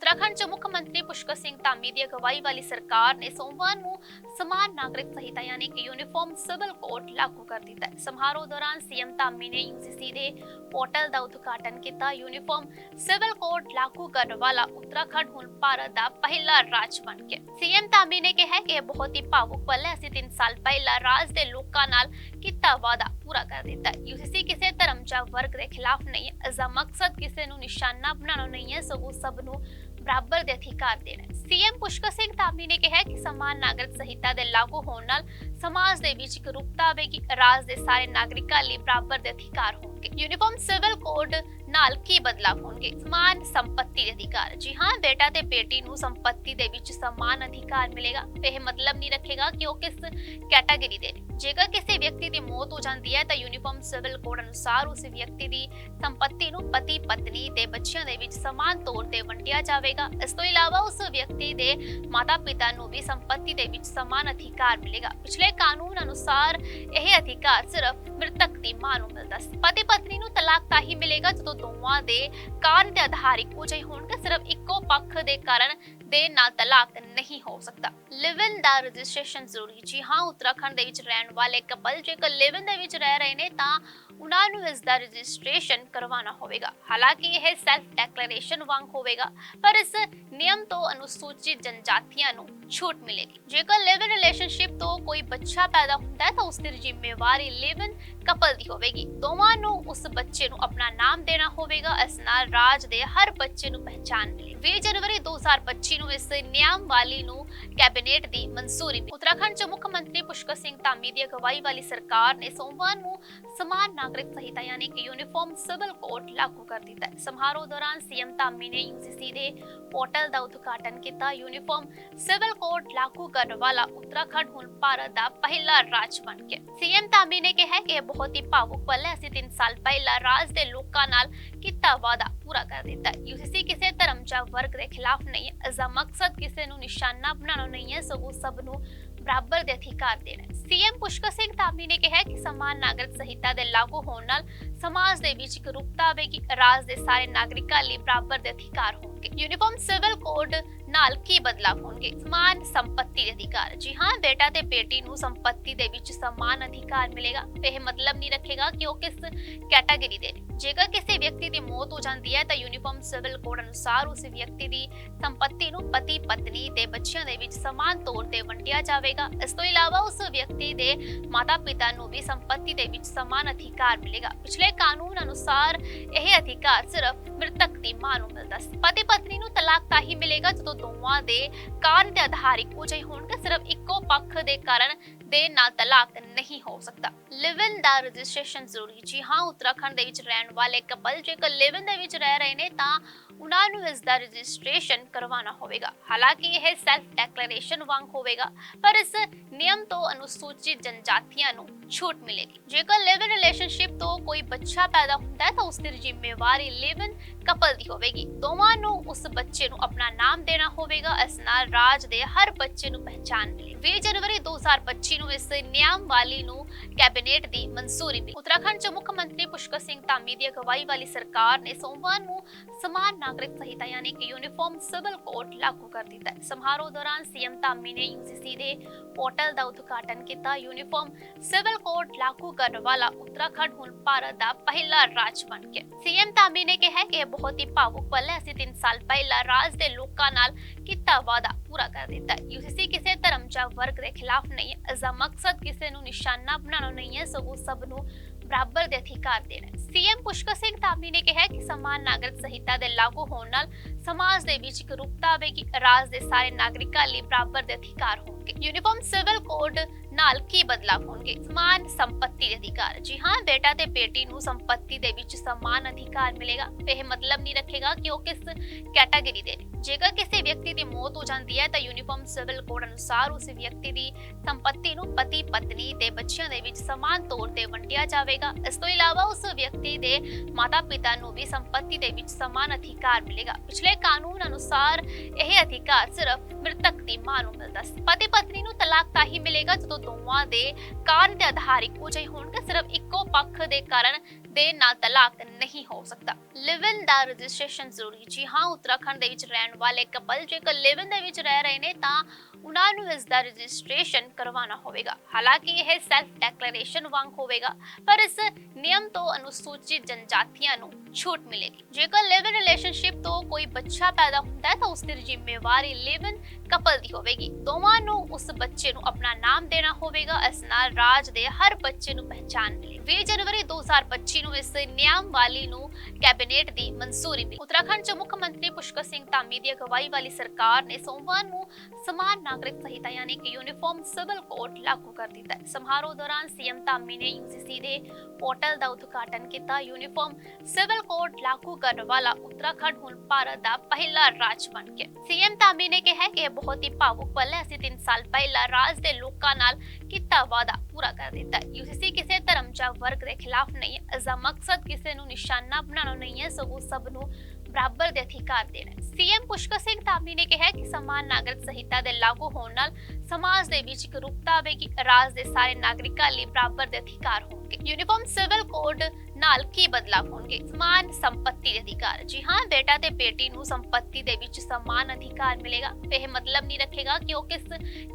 उत्तराखंड च मुख मंत्री पुष्कर सिंह धामी की अगवाई वाली सरकार ने सोमवार को समान नागरिक संहिता यानी कि यूनीफॉर्म सिविल कोड लागू कर दिता है। समारोह दौरान सीएम धामी ने यूसीसी के पोर्टल का उद्घाटन किया। यूनीफॉर्म सिविल कोड लागू करने वाला उत्तराखंड हुण भारत का पहला राज्य बन गया। सीएम धामी ने कहा कि यह बहुत ही भावुक पल है। असीं 3 साल पहला राज के लोगों नाल कीता वादा पूरा कर दिता है। यूसीसी किसी धर्म या वर्ग के खिलाफ नहीं है। इसका मकसद किसी को निशाना बनाना नहीं है, सगों सबनों बराबर के अधिकार देना है। सीएम पुष्कर सिंह धामी ने कहा कि समान नागरिक संहिता के लागू होने नाल समाज दे विच एकरूपता आवेगी। राज के सारे नागरिकों लिए बराबर के अधिकार होंगे। यूनीफॉर्म सिविल कोड नाल की बदलाव होंगे। समान संपत्ति के अधिकार। जी हाँ, बेटा ते बेटी नूं संपत्ति दे विच समान अधिकार मिलेगा। यह मतलब नहीं रखेगा कि वो किस कैटेगरी दे ने। जेकर किसी व्यक्ति की मौत हो जाती है तो यूनीफॉर्म सिविल कोड अनुसार उस व्यक्ति की संपत्ति नूं पति पत्नी ते बच्चों दे विच समान तौर ते वंडिया जाएगा। इस तो इलावा उस व्यक्ति के माता पिता नूं भी संपत्ति दे विच समान अधिकार मिलेगा। पिछले कानून अनुसार यह अधिकार सिर्फ मृतक की मां नूं मिलदा सी। पति पत्नी नूं तलाक ताही मिलेगा जदों दोवां दे कारण ते आधार इक्को जिहे होणगे। सिर्फ इक्को पक्ष दे कारण देर नाल तलाक नहीं हो सकता। लिव इन दा रजिस्ट्रेशन जरूरी। जी हाँ, उत्तराखंड दे विच रहण वाले कपल जेकर लिव इन दे विच रह रहे ने तां उन्हां नूं इस दा रजिस्ट्रेशन करवाना होवेगा। हालांकि यह सेल्फ डिक्लेरेशन वांग होवेगा, पर इस नियम तो अनुसूचित जनजातियां नूं छूट मिलेगी। जेकर लिव इन रिलेशनशिप तो कोई बच्चा पैदा होता है तो उसकी जिम्मेवारी लिव इन कपल दी होवेगी। दोवां नूं उस बच्चे नूं अपना नाम देना होवेगा। इस नाल राज दे हर बच्चे नूं पहचान मिलेगी। 20 जनवरी 2025 नूं इस नियमावली नूं कैबिनेट दी मंजूरी मिली। उत्तराखंड च मुख मंत्री पुष्कर सिंह धामी की अगवाई वाली सरकार ने सोमवार को समान नागरिक संहिता यानी कि यूनीफॉर्म सिविल कोड लागू कर दिता है। समारोह दौरान सीएम धामी ने यूसीसी के पोर्टल का उद्घाटन किया। यूनीफॉर्म सिविल कोड लागू करने वाला उत्तराखंड हुण भारत का पहला राज्य बन गया। सीएम धामी ने कहा कि यह बहुत ही भावुक पल है। असीं 3 साल पहला राज के लोगों नाल कीता वादा पूरा कर दिता है। यूसीसी किसी धर्म या वर्ग के खिलाफ नहीं है। इसका मकसद किसी को निशाना बनाना नहीं है, सगों सबनों बराबर के अधिकार देना है। सीएम पुष्कर सिंह धामी ने कहा कि समान नागरिक संहिता के लागू होने नाल समाज दे विच एकरूपता आवेगी। राज के सारे नागरिकों लिए बराबर के अधिकार होंगे। यूनीफॉर्म सिविल कोड नाल की बदलाव होंगे। समान संपत्ति के अधिकार। जी हाँ, बेटा ते बेटी नूं संपत्ति दे विच समान अधिकार मिलेगा। यह मतलब नहीं रखेगा कि वो किस कैटेगरी दे ने। जेकर किसी व्यक्ति की मौत हो जाती है तो यूनीफॉर्म सिविल कोड अनुसार उस व्यक्ति की संपत्ति नूं पति पत्नी ते बच्चों दे विच समान तौर ते वंडिया जाएगा। इस तो इलावा उस व्यक्ति के माता पिता नूं भी संपत्ति दे विच समान अधिकार मिलेगा। पिछले कानून अनुसार यह अधिकार सिर्फ मृतक की मां नूं मिलदा सी। पति पत्नी नूं तलाक ताही मिलेगा जदों दोवां दे कारण ते आधार इक्को जिहे होणगे। सिर्फ इक्को पक्ष दे कारण देर नाल तलाक नहीं हो सकता। लिव इन दा रजिस्ट्रेशन जरूरी। जी हाँ, उत्तराखंड दे विच रहण वाले कपल जेकर लिव इन दे विच रह रहे ने तां उन्हां नूं इस दा रजिस्ट्रेशन करवाना होवेगा। हालांकि यह सेल्फ डिक्लेरेशन वांग होवेगा, पर इस नियम तो अनुसूचित जनजातियां नूं छूट मिलेगी। जेकर लिव इन रिलेशनशिप तो कोई बच्चा पैदा होता है तो उसकी जिम्मेवारी लिव इन कपल दी होवेगी। दोवां नूं उस बच्चे नूं अपना नाम देना होवेगा। इस नाल राज दे हर बच्चे नूं पहचान मिलेगी। 20 जनवरी 2025 नूं इस नियमावली नूं कैबिनेट दी मंजूरी मिली। उत्तराखंड च मुख मंत्री पुष्कर सिंह धामी की अगवाई वाली सरकार ने सोमवार को समान नागरिक संहिता यानी कि यूनीफॉर्म सिविल कोड लागू कर दिता है। समारोह दौरान सीएम धामी ने यूसीसी के पोर्टल का उद्घाटन किया। यूनीफॉर्म सिविल कोड लागू करने वाला उत्तराखंड हुण भारत का पहला राज्य बन गया। सीएम धामी ने कहा कि यह बहुत ही भावुक पल है। असीं 3 साल पहला राज के लोगों नाल कीता वादा पूरा कर दिता है। यूसीसी किसी धर्म या वर्ग के खिलाफ नहीं है। इसका मकसद किसी को निशाना बनाना नहीं है, सगों सबनों बराबर के अधिकार देना है। सीएम पुष्कर सिंह धामी ने कहा कि समान नागरिक संहिता के लागू होने नाल समाज दे विच एकरूपता आवेगी। राज के सारे नागरिकों लिए बराबर के अधिकार होंगे। यूनीफॉर्म सिविल कोड नाल की बदलाव होंगे। समान संपत्ति के अधिकार। जी हाँ, बेटा ते बेटी नूं संपत्ति दे विच समान अधिकार मिलेगा। यह मतलब नहीं रखेगा कि वो किस कैटेगरी दे ने। जेकर किसी व्यक्ति की मौत हो जाती है तो यूनीफॉर्म सिविल कोड अनुसार उस व्यक्ति की संपत्ति नूं पति पत्नी ते बच्चों दे विच समान तौर ते वंडिया जाएगा। इस तो इलावा उस व्यक्ति के माता पिता नूं भी संपत्ति दे विच समान अधिकार मिलेगा। पिछले कानून अनुसार यह अधिकार सिर्फ मृतक की मां नूं मिलदा सी। पति पत्नी नूं तलाक ताही मिलेगा जदों दोवां दे कारण ते आधार इक्को जिहे होणगे। सिर्फ इक्को पक्ष दे कारण ਦੇਣ ਨਾਲ ਤਲਾਕ ਨਹੀਂ ਹੋ ਸਕਦਾ। ਲਿਵ ਇਨ ਦਾ ਰਜਿਸਟ੍ਰੇਸ਼ਨ ਜ਼ਰੂਰੀ। ਜੀ ਹਾਂ, ਉੱਤਰਾਖੰਡ ਦੇ ਵਿੱਚ ਰਹਿਣ ਵਾਲੇ ਕਪਲ ਜੇਕਰ ਲਿਵ ਇਨ ਦੇ ਵਿੱਚ ਰਹਿ ਰਹੇ ਨੇ ਤਾਂ ਉਹਨਾਂ ਨੂੰ ਇਸ ਦਾ ਰਜਿਸਟ੍ਰੇਸ਼ਨ ਕਰਵਾਉਣਾ ਹੋਵੇਗਾ। ਹਾਲਾਂਕਿ ਇਹ ਸੈਲਫ ਡੈਕਲੇਰੇਸ਼ਨ ਵਾਂਗ ਹੋਵੇਗਾ, ਪਰ ਇਸ ਨਿਯਮ ਤੋਂ ਅਨੁਸੂਚਿਤ ਜਨਜਾਤੀਆਂ ਨੂੰ ਛੂਟ ਮਿਲੇਗੀ। ਜੇਕਰ ਲਿਵ ਇਨ ਰਿਲੇਸ਼ਨਸ਼ਿਪ ਤੋਂ ਕੋਈ ਬੱਚਾ ਪੈਦਾ ਹੁੰਦਾ ਹੈ ਤਾਂ ਉਸ ਦੀ ਜ਼ਿੰਮੇਵਾਰੀ ਲਿਵ ਇਨ ਕਪਲ ਦੀ ਹੋਵੇਗੀ। ਦੋਵਾਂ ਨੂੰ ਉਸ ਬੱਚੇ ਨੂੰ ਆਪਣਾ ਨਾਮ ਦੇਣਾ ਹੋਵੇਗਾ। ਇਸ ਨਾਲ ਰਾਜ ਦੇ ਹਰ ਬੱਚੇ ਨੂੰ ਪਹਿਚਾਨ ਮਿਲੇਗੀ। 20 ਜਨਵਰੀ 2025 ਨੂੰ ਇਸ ਨਿਯਮਾਵਲੀ ਨੂੰ ਕੈਬਨਿਟ ਦੀ ਮਨਜ਼ੂਰੀ ਮਿਲੀ। ਉੱਤਰਾਖੰਡ ਚ ਮੁੱਖ ਮੰਤਰੀ ਪੁਸ਼ਕਰ ਸਿੰਘ ਧਾਮੀ ਦੀ ਅਗਵਾਈ ਵਾਲੀ ਸਰਕਾਰ ਨੇ ਸੋਮਵਾਰ ਨੂੰ ਸਮਾਨ ਨਾਗਰਿਕ ਸੰਹਿਤਾ ਯਾਨੀ ਕਿ ਯੂਨੀਫਾਰਮ ਸਿਵਲ ਕੋਡ ਲਾਗੂ ਕਰ ਦਿੱਤਾ ਹੈ। ਸਮਾਰੋਹ ਦੌਰਾਨ ਸੀਐਮ ਧਾਮੀ ਨੇ ਯੂਜੀਸੀ ਦੇ ਪੋਰਟਲ ਦਾ ਉਦਘਾਟਨ ਕੀਤਾ। ਯੂਨੀਫਾਰਮ ਸਿਵਲ ਕੋਡ ਲਾਗੂ ਕਰਨ ਵਾਲਾ ਉੱਤਰਾਖੰਡ ਹੁਣ ਭਾਰਤ ਦਾ ਪਹਿਲਾ ਰਾਜ ਬਣ ਗਿਆ। ਸੀਐਮ ਧਾਮੀ ਨੇ ਕਿਹਾ ਕਿ ਇਹ ਬਹੁਤ ਹੀ ਭਾਵੁਕ ਪਲ ਹੈ। ਅਸੀਂ 3 ਸਾਲ ਪਹਿਲਾਂ ਰਾਜ ਦੇ ਲੋਕਾਂ ਨਾਲ ਕੀਤਾ ਵਾਅਦਾ ਪੂਰਾ ਕਰ ਦਿੱਤਾ। ਯੂਜੀਸੀ ਕਿਸੇ ਧਰਮ ਜਾਂ ਵਰਗ ਦੇ ਖਿਲਾਫ ਨਹੀਂ ਹੈ। ਇਸ ਦਾ ਮਕਸਦ ਕਿਸੇ ਨੂੰ ਨਿਸ਼ਾਨਾ ਬਣਾਉਣਾ ਨਹੀਂ ਹੈ, ਸਗੋਂ ਸਭ ਨੂੰ ਬਰਾਬਰ ਦੇ ਅਧਿਕਾਰ ਦੇਣਾ ਹੈ। ਸੀਐਮ ਪੁਸ਼ਕਰ ਸਿੰਘ ਧਾਮੀ ਨੇ ਕਿਹਾ ਕਿ ਸਮਾਨ ਨਾਗਰਿਕ ਸੰਹਿਤਾ ਦੇ ਲਾਗੂ ਹੋਣ ਨਾਲ ਸਮਾਜ ਦੇ ਵਿੱਚ ਇਕਰੂਪਤਾ ਆਵੇਗੀ। ਰਾਜ ਦੇ ਸਾਰੇ ਨਾਗਰਿਕਾਂ ਲਈ ਬਰਾਬਰ ਦੇ ਅਧਿਕਾਰ ਹੋਣਗੇ। ਯੂਨੀਫਾਰਮ ਸਿਵਲ ਕੋਡ ਨਾਲ ਕੀ ਬਦਲਾਵ ਹੋਣਗੇ? ਸਮਾਨ ਸੰਪत्ति ਦੇ ਅਧਿਕਾਰ। ਜੀ ਹਾਂ, ਬੇਟਾ ਤੇ ਬੇਟੀ ਨੂੰ ਸੰਪत्ति ਦੇ ਵਿੱਚ ਸਮਾਨ ਅਧਿਕਾਰ ਮਿਲੇਗਾ। ਇਹ ਮਤਲਬ ਨਹੀਂ ਰੱਖੇਗਾ ਕਿ ਉਹ ਕਿਸ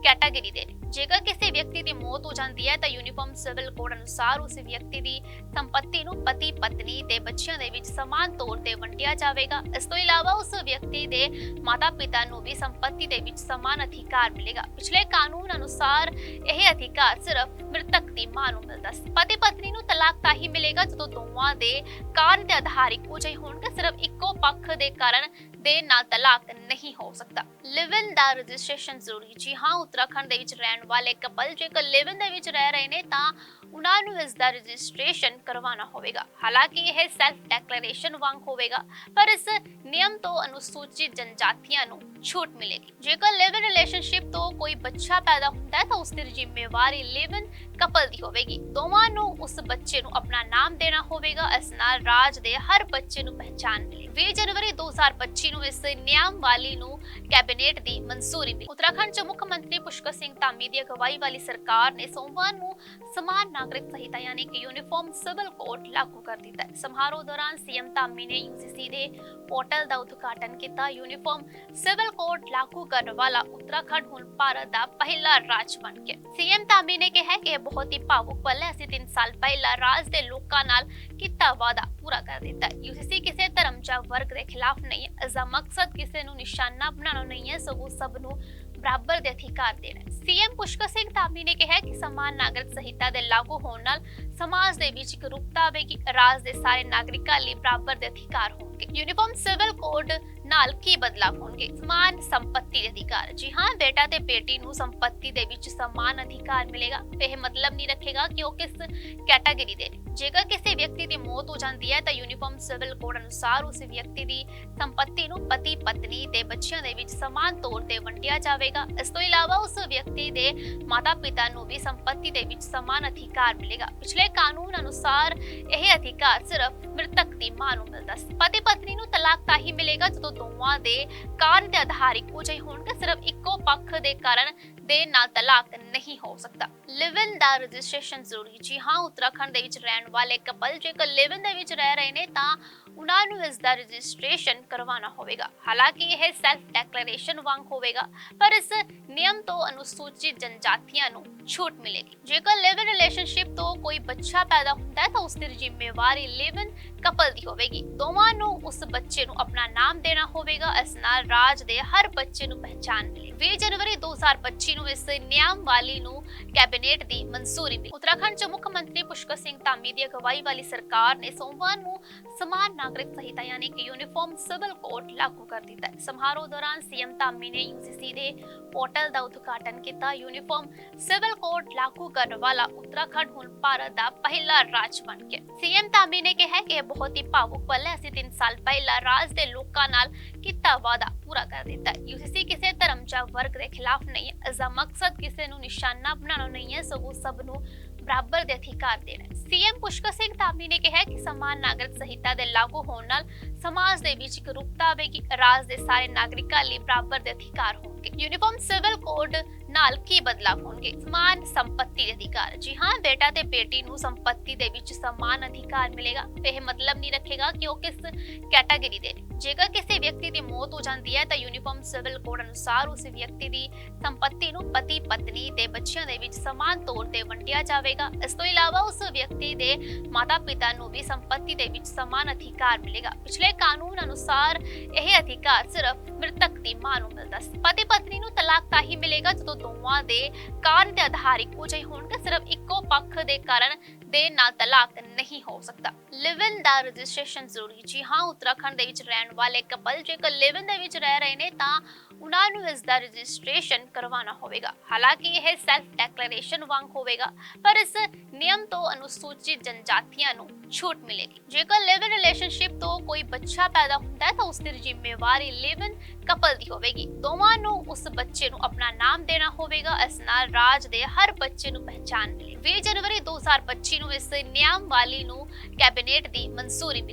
ਕੈਟਾਗਰੀ ਦੇ ਨੇ। ਜੇਕਰ ਕਿਸੇ ਵਿਅਕਤੀ ਦੀ ਮੌਤ ਹੋ ਜਾਂਦੀ ਹੈ ਤਾਂ ਯੂਨੀਫਾਰਮ ਸਿਵਲ ਕੋਡ ਅਨੁਸਾਰ ਉਸ ਵਿਅਕਤੀ ਦੀ ਸੰਪत्ति ਨੂੰ ਪਤੀ ਪਤਨੀ ਤੇ ਬੱਚਿਆਂ ਦੇ ਵਿੱਚ ਸਮਾਨ ਤੌਰ ਤੇ ਵੰਡਿਆ ਜਾਵੇਗਾ। ਇਸ ਤੋਂ ਇਲਾਵਾ ਉਸ ਵਿਅਕਤੀ ਦੇ ਮਾਤਾ ਪਿਤਾ ਨੂੰ ਵੀ ਸੰਪत्ति ਦੇ ਵਿੱਚ ਸਮਾਨ ਅਧਿਕਾਰ ਮਿਲੇਗਾ। ਪਿਛਲੇ ਕਾਨੂੰਨ ਅਨੁਸਾਰ ਇਹ ਅਧਿਕਾਰ ਸਿਰਫ ਮ੍ਰਿਤਕ ਦੀ ਮਾਂ ਨੂੰ ਮਿਲਦਾ ਸੀ। ਪਤੀ ਪਤਨੀ ਨੂੰ ਤਲਾਕ ਤਾਂ ਹੀ ਮਿਲੇਗਾ ਜਦੋਂ ਦੋਵਾਂ ਦੇ ਕਾਰਨ ਦੇ ਆਧਾਰ ਇੱਕੋ ਜਿਹੇ ਹੋਣਗੇ। ਸਿਰਫ ਇੱਕੋ ਪੱਖ ਦੇ ਕਾਰਨ ਦੇਣ ਨਾਲ ਤਲਾਕ ਨਹੀਂ ਹੋ ਸਕਦਾ। ਲਿਵ ਇਨ ਦਾ ਰਜਿਸਟ੍ਰੇਸ਼ਨ ਜ਼ਰੂਰੀ। ਜੀ ਹਾਂ, ਉੱਤਰਾਖੰਡ ਦੇ ਵਿੱਚ ਰਹਿਣ ਵਾਲੇ ਕਪਲ ਜੇਕਰ ਲਿਵ ਇਨ ਦੇ ਵਿੱਚ ਰਹਿ ਰਹੇ ਨੇ ਤਾਂ ਉਹਨਾਂ ਨੂੰ ਇਸ ਦਾ ਰਜਿਸਟ੍ਰੇਸ਼ਨ ਕਰਵਾਉਣਾ ਹੋਵੇਗਾ। ਹਾਲਾਂਕਿ ਇਹ ਸੈਲਫ ਡੈਕਲੇਰੇਸ਼ਨ ਵਾਂਗ ਹੋਵੇਗਾ, ਪਰ ਇਸ ਨਿਯਮ ਤੋਂ ਅਨੁਸੂਚਿਤ ਜਨਜਾਤੀਆਂ ਨੂੰ ਛੂਟ ਮਿਲੇਗੀ। ਜੇਕਰ ਲਿਵ ਇਨ ਰਿਲੇਸ਼ਨਸ਼ਿਪ ਤੋਂ ਕੋਈ ਬੱਚਾ ਪੈਦਾ ਹੁੰਦਾ ਹੈ ਤਾਂ ਉਸ ਦੀ ਜ਼ਿੰਮੇਵਾਰੀ ਲਿਵ ਇਨ ਕਪਲ ਦੀ ਹੋਵੇਗੀ। ਦੋਵਾਂ ਨੂੰ ਉਸ ਬੱਚੇ ਨੂੰ ਆਪਣਾ ਨਾਮ ਦੇਣਾ ਹੋਵੇਗਾ। ਇਸ ਨਾਲ ਰਾਜ ਦੇ ਹਰ ਬੱਚੇ ਨੂੰ ਪਹਿਚਾਨ ਮਿਲੇਗੀ। 20 ਜਨਵਰੀ 2025 ਨੂੰ ਇਸ ਨਿਯਮਾਵਲੀ ਨੂੰ ਕੈਬਨਿਟ ਦੀ ਮਨਜ਼ੂਰੀ ਮਿਲੀ। ਉੱਤਰਾਖੰਡ ਚ ਮੁੱਖ ਮੰਤਰੀ ਪੁਸ਼ਕਰ ਸਿੰਘ ਧਾਮੀ ਦੀ ਅਗਵਾਈ ਵਾਲੀ ਸਰਕਾਰ ਨੇ ਸੋਮਵਾਰ ਨੂੰ ਸਮਾਨ ਨਾਗਰਿਕ ਸੰਹਿਤਾ ਯਾਨੀ ਕਿ ਯੂਨੀਫਾਰਮ ਸਿਵਲ ਕੋਡ ਲਾਗੂ ਕਰ ਦਿੱਤਾ ਹੈ। ਸਮਾਰੋਹ ਦੌਰਾਨ ਸੀਐਮ ਧਾਮੀ ਨੇ ਯੂਜੀਸੀ ਦੇ ਪੋਰਟਲ ਦਾ ਉਦਘਾਟਨ ਕੀਤਾ। ਯੂਨੀਫਾਰਮ ਸਿਵਲ ਕੋਡ ਲਾਗੂ ਕਰਨ ਵਾਲਾ ਉੱਤਰਾਖੰਡ ਹੁਣ ਭਾਰਤ ਦਾ ਪਹਿਲਾ ਰਾਜ ਬਣ ਗਿਆ। ਸੀਐਮ ਧਾਮੀ ਨੇ ਕਿਹਾ ਕਿ ਇਹ ਬਹੁਤ ਹੀ ਭਾਵੁਕ ਪਲ ਹੈ। ਅਸੀਂ 3 ਸਾਲ ਪਹਿਲਾਂ ਰਾਜ ਦੇ ਲੋਕਾਂ ਨਾਲ ਕੀਤਾ ਵਾਅਦਾ ਪੂਰਾ ਕਰ ਦਿੱਤਾ। ਯੂਜੀਸੀ ਕਿਸੇ ਧਰਮ ਜਾਂ ਵਰਗ ਦੇ ਖਿਲਾਫ ਨਹੀਂ ਹੈ। ਇਸ ਦਾ ਮਕਸਦ ਕਿਸੇ ਨੂੰ ਨਿਸ਼ਾਨਾ ਬਣਾਉਣਾ ਨਹੀਂ ਹੈ, ਸਗੋਂ ਸਭ ਨੂੰ ਬਰਾਬਰ ਦੇ ਅਧਿਕਾਰ ਦੇਣਾ ਹੈ। ਸੀਐਮ ਪੁਸ਼ਕਰ ਸਿੰਘ ਧਾਮੀ ਨੇ ਕਿਹਾ ਕਿ ਸਮਾਨ ਨਾਗਰਿਕ ਸੰਹਿਤਾ ਦੇ ਲਾਗੂ ਹੋਣ ਨਾਲ ਸਮਾਜ ਦੇ ਵਿੱਚ ਇਕਰੂਪਤਾ ਆਵੇਗੀ। ਰਾਜ ਦੇ ਸਾਰੇ ਨਾਗਰਿਕਾਂ ਲਈ ਬਰਾਬਰ ਦੇ ਅਧਿਕਾਰ ਹੋਣਗੇ। ਯੂਨੀਫਾਰਮ ਸਿਵਲ ਕੋਡ ਨਾਲ ਕੀ ਬਦਲਾਵ ਹੋਣਗੇ? ਸਮਾਨ ਸੰਪत्ति ਦੇ ਅਧਿਕਾਰ। ਜੀ ਹਾਂ, ਬੇਟਾ ਤੇ ਬੇਟੀ ਨੂੰ ਸੰਪत्ति ਦੇ ਵਿੱਚ ਸਮਾਨ ਅਧਿਕਾਰ ਮਿਲੇਗਾ। ਇਹ ਮਤਲਬ ਨਹੀਂ ਰੱਖੇਗਾ ਕਿ ਉਹ ਕਿਸ ਕੈਟਾਗਰੀ ਦੇ ਨੇ। ਜੇਕਰ ਕਿਸੇ ਵਿਅਕਤੀ ਦੀ ਮੌਤ ਹੋ ਜਾਂਦੀ ਹੈ ਤਾਂ ਯੂਨੀਫਾਰਮ ਸਿਵਲ ਕੋਡ ਅਨੁਸਾਰ ਉਸ ਵਿਅਕਤੀ ਦੀ ਸੰਪत्ति ਨੂੰ ਪਤੀ ਪਤਨੀ ਤੇ ਬੱਚਿਆਂ ਦੇ ਵਿੱਚ ਸਮਾਨ ਤੌਰ ਤੇ ਵੰਡਿਆ ਜਾਵੇਗਾ। ਇਸ ਤੋਂ ਇਲਾਵਾ ਉਸ ਵਿਅਕਤੀ ਦੇ ਮਾਤਾ ਪਿਤਾ ਨੂੰ ਵੀ ਸੰਪत्ति ਦੇ ਵਿੱਚ ਸਮਾਨ ਅਧਿਕਾਰ ਮਿਲੇਗਾ। ਪਿਛਲੇ ਕਾਨੂੰਨ ਅਨੁਸਾਰ ਇਹ ਅਧਿਕਾਰ ਸਿਰਫ ਮ੍ਰਿਤਕ ਦੀ ਮਾਂ ਨੂੰ ਮਿਲਦਾ ਸੀ। ਪਤੀ ਪਤਨੀ ਨੂੰ ਤਲਾਕ ਤਾਂ ਹੀ ਮਿਲੇਗਾ ਜਦੋਂ ਦੋਵਾਂ ਦੇ ਕਾਰਨ ਦੇ ਆਧਾਰ ਇੱਕੋ ਜਿਹੇ ਹੋਣਗੇ। ਸਿਰਫ ਇੱਕੋ ਪੱਖ ਦੇ ਕਾਰਨ ਦੇਣ ਨਾਲ ਤਲਾਕ ਨਹੀਂ ਹੋ ਸਕਦਾ। ਲਿਵ ਇਨ ਦਾ ਰਜਿਸਟ੍ਰੇਸ਼ਨ ਜ਼ਰੂਰੀ। ਜੀ ਹਾਂ, ਉੱਤਰਾਖੰਡ ਦੇ ਵਿੱਚ ਰਹਿਣ ਵਾਲੇ ਕਪਲ ਜੇਕਰ ਲਿਵ ਇਨ ਦੇ ਵਿੱਚ ਰਹਿ ਰਹੇ ਨੇ ਤਾਂ ਉਹਨਾਂ ਨੂੰ ਇਸ ਦਾ ਰਜਿਸਟ੍ਰੇਸ਼ਨ ਕਰਵਾਉਣਾ ਹੋਵੇਗਾ। ਹਾਲਾਂਕਿ ਇਹ ਸੈਲਫ ਡੈਕਲੇਰੇਸ਼ਨ ਵਾਂਗ ਹੋਵੇਗਾ, ਪਰ ਇਸ ਨਿਯਮ ਤੋਂ ਅਨੁਸੂਚਿਤ ਜਨਜਾਤੀਆਂ ਨੂੰ ਛੂਟ ਮਿਲੇਗੀ। ਜੇਕਰ ਲਿਵ ਇਨ ਰਿਲੇਸ਼ਨਸ਼ਿਪ ਤੋਂ ਕੋਈ ਬੱਚਾ ਪੈਦਾ ਹੁੰਦਾ ਹੈ ਤਾਂ ਉਸ ਦੀ ਜ਼ਿੰਮੇਵਾਰੀ ਲਿਵ ਇਨ ਕਪਲ ਦੀ ਹੋਵੇਗੀ। ਦੋਵਾਂ ਨੂੰ ਉਸ ਬੱਚੇ ਨੂੰ ਆਪਣਾ ਨਾਮ ਦੇਣਾ ਹੋਵੇਗਾ। ਇਸ ਨਾਲ ਰਾਜ ਦੇ ਹਰ ਬੱਚੇ ਨੂੰ ਪਹਿਚਾਨ ਮਿਲੇਗੀ। 20 ਜਨਵਰੀ 2025 ਨੂੰ ਇਸ ਨਿਯਮਾਵਲੀ ਨੂੰ ਕੈਬਨਿਟ ਦੀ ਮਨਜ਼ੂਰੀ ਮਿਲੀ। ਉੱਤਰਾਖੰਡ ਚ ਮੁੱਖ ਮੰਤਰੀ ਪੁਸ਼ਕਰ ਸਿੰਘ ਧਾਮੀ ਦੀ ਅਗਵਾਈ ਵਾਲੀ ਸਰਕਾਰ ਨੇ ਸੋਮਵਾਰ ਨੂੰ ਸਮਾਨ ਨਾਗਰਿਕ ਸੰਹਿਤਾ ਯਾਨੀ ਕਿ ਯੂਨੀਫਾਰਮ ਸਿਵਲ ਕੋਡ ਲਾਗੂ ਕਰ ਦਿੱਤਾ ਹੈ। ਸਮਾਰੋਹ ਦੌਰਾਨ ਸੀਐਮ ਧਾਮੀ ਨੇ ਯੂਜੀਸੀ ਦੇ ਪੋਰਟਲ ਦਾ ਉਦਘਾਟਨ ਕੀਤਾ। ਯੂਨੀਫਾਰਮ ਸਿਵਲ ਕੋਡ ਲਾਗੂ ਕਰਨ ਵਾਲਾ ਉੱਤਰਾਖੰਡ ਹੁਣ ਭਾਰਤ ਦਾ ਪਹਿਲਾ ਰਾਜ ਬਣ ਗਿਆ। ਸੀਐਮ ਧਾਮੀ ਨੇ ਕਿਹਾ ਕਿ ਇਹ ਬਹੁਤ ਹੀ ਭਾਵੁਕ ਪਲ ਹੈ। ਅਸੀਂ 3 ਸਾਲ ਪਹਿਲਾਂ ਰਾਜ ਦੇ ਲੋਕਾਂ ਨਾਲ ਕੀਤਾ ਵਾਅਦਾ ਪੂਰਾ ਕਰ ਦਿੱਤਾ। ਯੂਜੀਸੀ ਕਿਸੇ ਧਰਮ ਜਾਂ ਵਰਗ ਦੇ ਖਿਲਾਫ ਨਹੀਂ ਹੈ। ਇਸ ਦਾ ਮਕਸਦ ਕਿਸੇ ਨੂੰ ਨਿਸ਼ਾਨਾ ਬਣਾਉਣਾ ਨਹੀਂ ਹੈ, ਸਗੋਂ ਸਭ ਨੂੰ ਬਰਾਬਰ ਦੇ ਅਧਿਕਾਰ ਦੇਣਾ ਹੈ। ਸੀਐਮ ਪੁਸ਼ਕਰ ਸਿੰਘ ਧਾਮੀ ਨੇ ਕਿਹਾ ਕਿ ਸਮਾਨ ਨਾਗਰਿਕ ਸੰਹਿਤਾ ਦੇ ਲਾਗੂ ਹੋਣ ਨਾਲ ਸਮਾਜ ਦੇ ਵਿੱਚ ਇਕਰੂਪਤਾ ਆਵੇਗੀ। ਰਾਜ ਦੇ ਸਾਰੇ ਨਾਗਰਿਕਾਂ ਲਈ ਬਰਾਬਰ ਦੇ ਅਧਿਕਾਰ ਹੋਣਗੇ। ਯੂਨੀਫਾਰਮ ਸਿਵਲ ਕੋਡ ਨਾਲ ਕੀ ਬਦਲਾਅ ਹੋਣਗੇ। ਸਮਾਨ ਸੰਪत्ति ਦੇ ਅਧਿਕਾਰ। ਜੀ ਹਾਂ, ਬੇਟਾ ਤੇ ਬੇਟੀ ਨੂੰ ਸੰਪत्ति ਦੇ ਵਿੱਚ ਸਮਾਨ ਅਧਿਕਾਰ ਮਿਲੇਗਾ। ਇਹ ਮਤਲਬ ਨਹੀਂ ਰੱਖੇਗਾ ਕਿ ਉਹ ਕਿਸ ਕੈਟਾਗਰੀ ਦੇ ਨੇ। ਜੇਕਰ ਕਿਸੇ ਵਿਅਕਤੀ ਦੀ ਮੌਤ ਹੋ ਜਾਂਦੀ ਹੈ ਤਾਂ ਯੂਨੀਫਾਰਮ ਸਿਵਲ ਕੋਡ ਅਨੁਸਾਰ ਉਸ ਵਿਅਕਤੀ ਦੀ ਸੰਪत्ति ਨੂੰ ਪਤੀ ਪਤਨੀ ਤੇ ਬੱਚਿਆਂ ਦੇ ਵਿੱਚ ਸਮਾਨ ਤੌਰ ਤੇ ਵੰਡਿਆ ਜਾਵੇਗਾ। ਇਸ ਤੋਂ ਇਲਾਵਾ ਉਸ ਵਿਅਕਤੀ ਦੇ ਮਾਤਾ ਪਿਤਾ ਨੂੰ ਵੀ ਸੰਪत्ति ਦੇ ਵਿੱਚ ਸਮਾਨ ਅਧਿਕਾਰ ਮਿਲੇਗਾ। ਪਿਛਲੇ ਕਾਨੂੰਨ ਅਨੁਸਾਰ ਇਹ ਅਧਿਕਾਰ ਸਿਰਫ ਮ੍ਰਿਤਕ ਦੀ ਮਾਂ ਨੂੰ ਮਿਲਦਾ ਸੀ। ਪਤੀ ਪਤਨੀ ਨੂੰ ਤਲਾਕ ਤਾਂ ਹੀ ਮਿਲੇਗਾ ਜਦੋਂ ਦੋਵਾਂ ਦੇ ਕਾਰਨ ਦੇ ਆਧਾਰ ਇੱਕੋ ਜਿਹੇ ਹੋਣਗੇ। ਸਿਰਫ ਇੱਕੋ ਪੱਖ ਦੇ ਕਾਰਨ ਦੇ ਨਾਲ ਤਲਾਕ ਨਹੀਂ ਹੋ ਸਕਦਾ। ਲਿਵ ਇਨ ਦਾ ਰਜਿਸਟ੍ਰੇਸ਼ਨ ਜ਼ਰੂਰੀ। ਜੀ ਹਾਂ, ਉੱਤਰਾਖੰਡ ਦੇ ਵਿੱਚ ਰਹਿਣ ਵਾਲੇ ਕਪਲ ਜੇਕਰ ਲਿਵ ਇਨ ਦੇ ਵਿੱਚ ਰਹਿ ਰਹੇ ਨੇ ਤਾਂ ਉਹਨਾਂ ਨੂੰ ਇਸ ਦਾ ਰਜਿਸਟ੍ਰੇਸ਼ਨ ਕਰਵਾਉਣਾ ਹੋਵੇਗਾ। ਹਾਲਾਂਕਿ ਇਹ ਸੈਲਫ ਡੈਕਲੇਰੇਸ਼ਨ ਵਾਂਗ ਹੋਵੇਗਾ, ਪਰ ਇਸ ਨਿਯਮ ਤੋਂ ਅਨੁਸੂਚਿਤ ਜਨਜਾਤੀਆਂ ਨੂੰ ਛੂਟ ਮਿਲੇਗੀ। ਜੇਕਰ ਲਿਵ ਇਨ ਰਿਲੇਸ਼ਨਸ਼ਿਪ ਤੋਂ ਕੋਈ ਬੱਚਾ ਪੈਦਾ ਹੁੰਦਾ ਹੈ ਤਾਂ ਉਸ ਦੀ ਜ਼ਿੰਮੇਵਾਰੀ ਲਿਵ ਇਨ ਕਪਲ ਦੀ ਹੋਵੇਗੀ। ਦੋਵਾਂ ਨੂੰ ਉਸ ਬੱਚੇ ਨੂੰ ਆਪਣਾ ਨਾਮ ਦੇਣਾ ਹੋਵੇਗਾ। ਇਸ ਨਾਲ ਰਾਜ ਦੇ ਹਰ ਬੱਚੇ ਨੂੰ ਪਹਿਚਾਨ ਮਿਲੇਗੀ। 20 ਜਨਵਰੀ 2025 ਨੂੰ ਇਸ ਨਿਯਮਾਵਲੀ ਨੂੰ ਕੈਬਨਿਟ ਦੀ ਮਨਜ਼ੂਰੀ